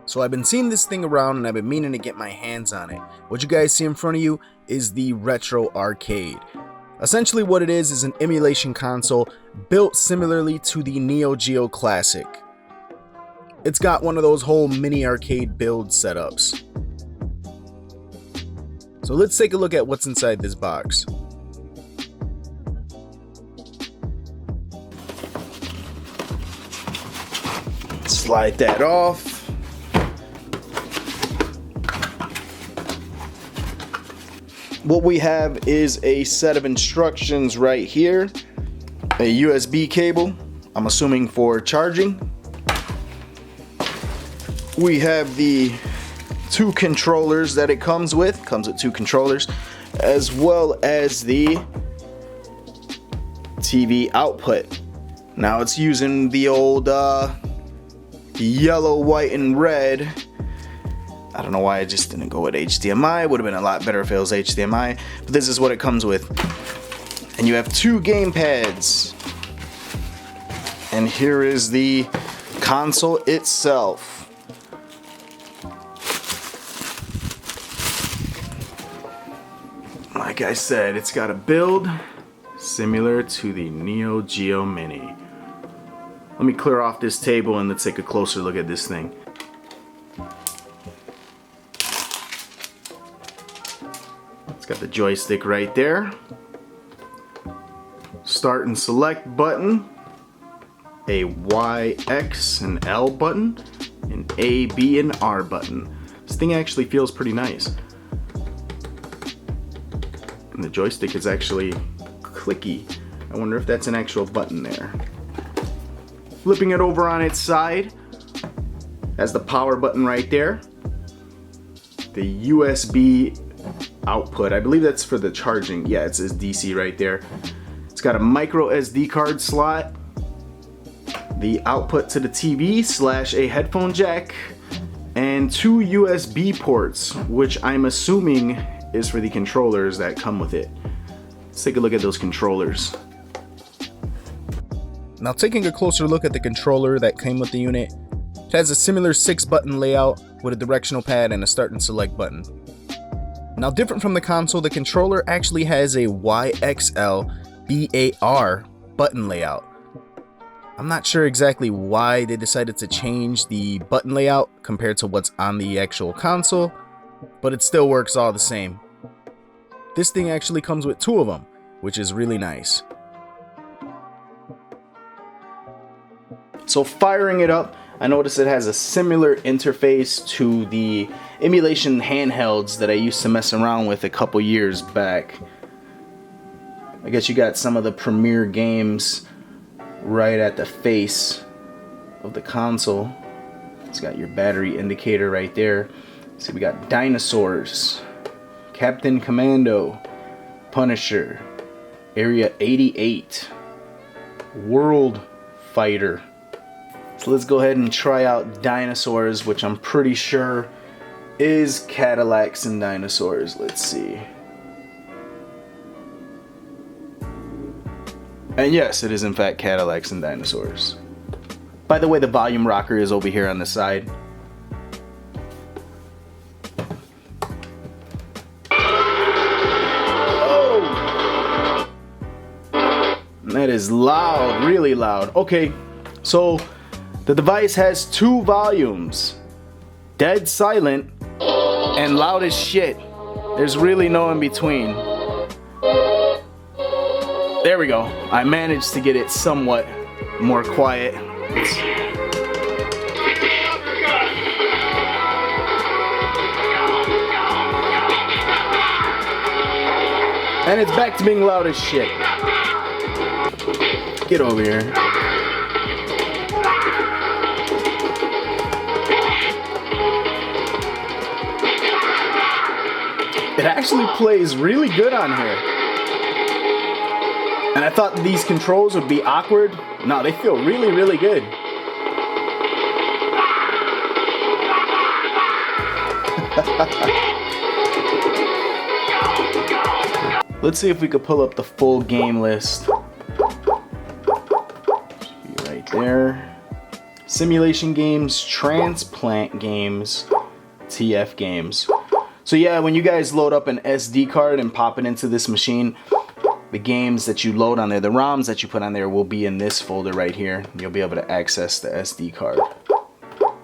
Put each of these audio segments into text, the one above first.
So I've been seeing this thing around and I've been meaning to get my hands on it. What you guys see in front of you is the Retro Arcade. Essentially what it is an emulation console built similarly to the Neo Geo Classic. It's got one of those whole mini arcade build setups. So let's take a look at what's inside this box. Slide that off. What we have is a set of instructions right here. A USB cable, I'm assuming for charging. We have the two controllers that it comes with. Comes with two controllers, as well as the TV output. Now it's using the old yellow, white, and red. I don't know why I just didn't go with HDMI. Would have been a lot better if it was HDMI, but this is what it comes with. And you have two game pads. And here is the console itself. Like I said, it's got a build similar to the Neo Geo Mini. Let me clear off this table and let's take a closer look at this thing. It's got the joystick right there. Start and select button. A Y, X, and L button. An A, B, and R button. This thing actually feels pretty nice. And the joystick is actually clicky. I wonder if that's an actual button there. Flipping it over on its side has the power button right there. The USB output, I believe that's for the charging. Yeah, it says DC right there. It's got a micro SD card slot. The output to the TV / a headphone jack. And two USB ports, which I'm assuming is for the controllers that come with it. Let's take a look at those controllers. Now taking a closer look at the controller that came with the unit, it has a similar 6-button layout with a directional pad and a start and select button. Now different from the console, the controller actually has a YXL BAR button layout. I'm not sure exactly why they decided to change the button layout compared to what's on the actual console, but it still works all the same. This thing actually comes with two of them, which is really nice. So firing it up, I noticed it has a similar interface to the emulation handhelds that I used to mess around with a couple years back. I guess you got some of the premier games right at the face of the console. It's got your battery indicator right there. See, we got Dinosaurs, Captain Commando, Punisher, Area 88, World Fighter. So let's go ahead and try out Dinosaurs, which I'm pretty sure is Cadillacs and Dinosaurs. Let's see. And yes, it is in fact Cadillacs and Dinosaurs. By the way, the volume rocker is over here on the side. Oh! That is loud, really loud. Okay, so the device has two volumes, dead silent and loud as shit. There's really no in between. There we go. I managed to get it somewhat more quiet. And it's back to being loud as shit. Get over here. It actually plays really good on here. And I thought these controls would be awkward. No, they feel really, really good. Let's see if we could pull up the full game list. Should be right there. simulation games, transplant games, TF games. So yeah, when you guys load up an SD card and pop it into this machine, the games that you load on there, the ROMs that you put on there will be in this folder right here. You'll be able to access the SD card.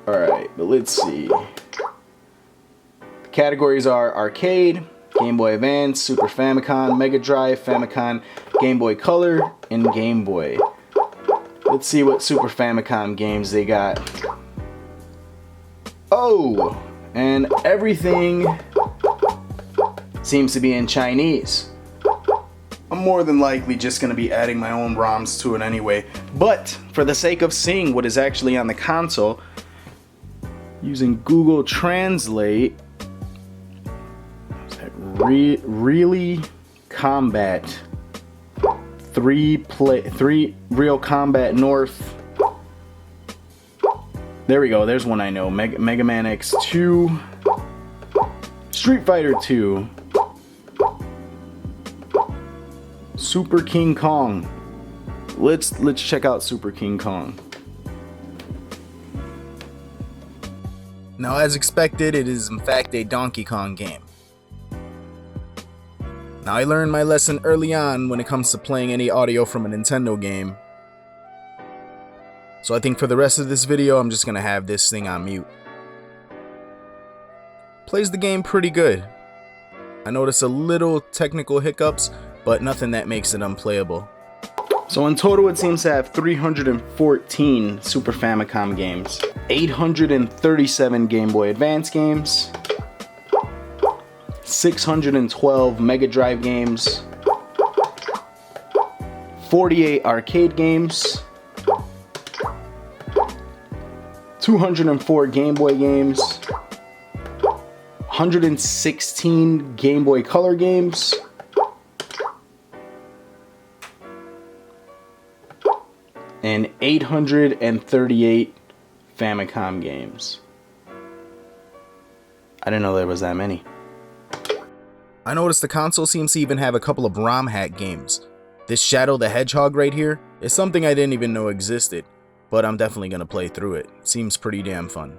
Alright, but let's see. The categories are arcade, Game Boy Advance, Super Famicom, Mega Drive, Famicom, Game Boy Color, and Game Boy. Let's see what Super Famicom games they got. Oh, and everything seems to be in Chinese. I'm more than likely just going to be adding my own ROMs to it anyway. But for the sake of seeing what is actually on the console, using Google Translate, really combat 3 Real Combat North. There we go, there's one I know. Mega Man X2, Street Fighter 2, Super King Kong. Let's check out Super King Kong. Now, as expected, it is in fact a Donkey Kong game. Now, I learned my lesson early on when it comes to playing any audio from a Nintendo game. So I think for the rest of this video, I'm just gonna have this thing on mute. Plays the game pretty good. I noticed a little technical hiccups, but nothing that makes it unplayable. So in total, it seems to have 314 Super Famicom games, 837 Game Boy Advance games, 612 Mega Drive games, 48 arcade games, 204 Game Boy games, 116 Game Boy Color games, and 838 Famicom games. I didn't know there was that many. I noticed the console seems to even have a couple of ROM hack games. This Shadow the Hedgehog right here is something I didn't even know existed, but I'm definitely gonna play through it. Seems pretty damn fun.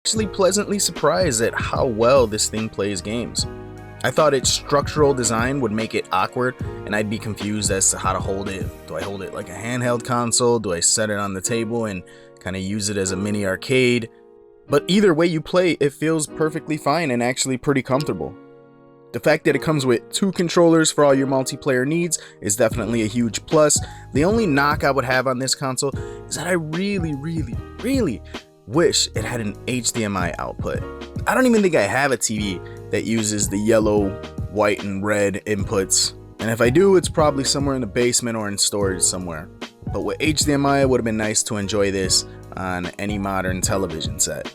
Actually pleasantly surprised at how well this thing plays games. I thought its structural design would make it awkward and I'd be confused as to how to hold it. Do I hold it like a handheld console? Do I set it on the table and kind of use it as a mini arcade? But either way you play, it feels perfectly fine and actually pretty comfortable. The fact that it comes with 2 controllers for all your multiplayer needs is definitely a huge plus. The only knock I would have on this console is that I really wish it had an HDMI output. I don't even think I have a TV that uses the yellow, white, and red inputs. And if I do, it's probably somewhere in the basement or in storage somewhere. But with HDMI, it would have been nice to enjoy this on any modern television set.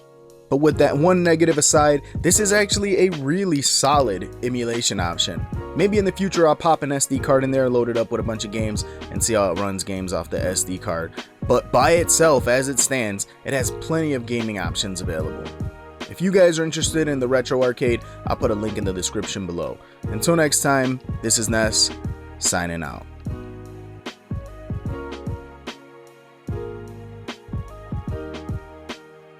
But with that one negative aside, this is actually a really solid emulation option. Maybe in the future I'll pop an SD card in there, load it up with a bunch of games, and see how it runs games off the SD card. But by itself, as it stands, it has plenty of gaming options available. If you guys are interested in the Retro Arcade, I'll put a link in the description below. Until next time, this is Ness, signing out.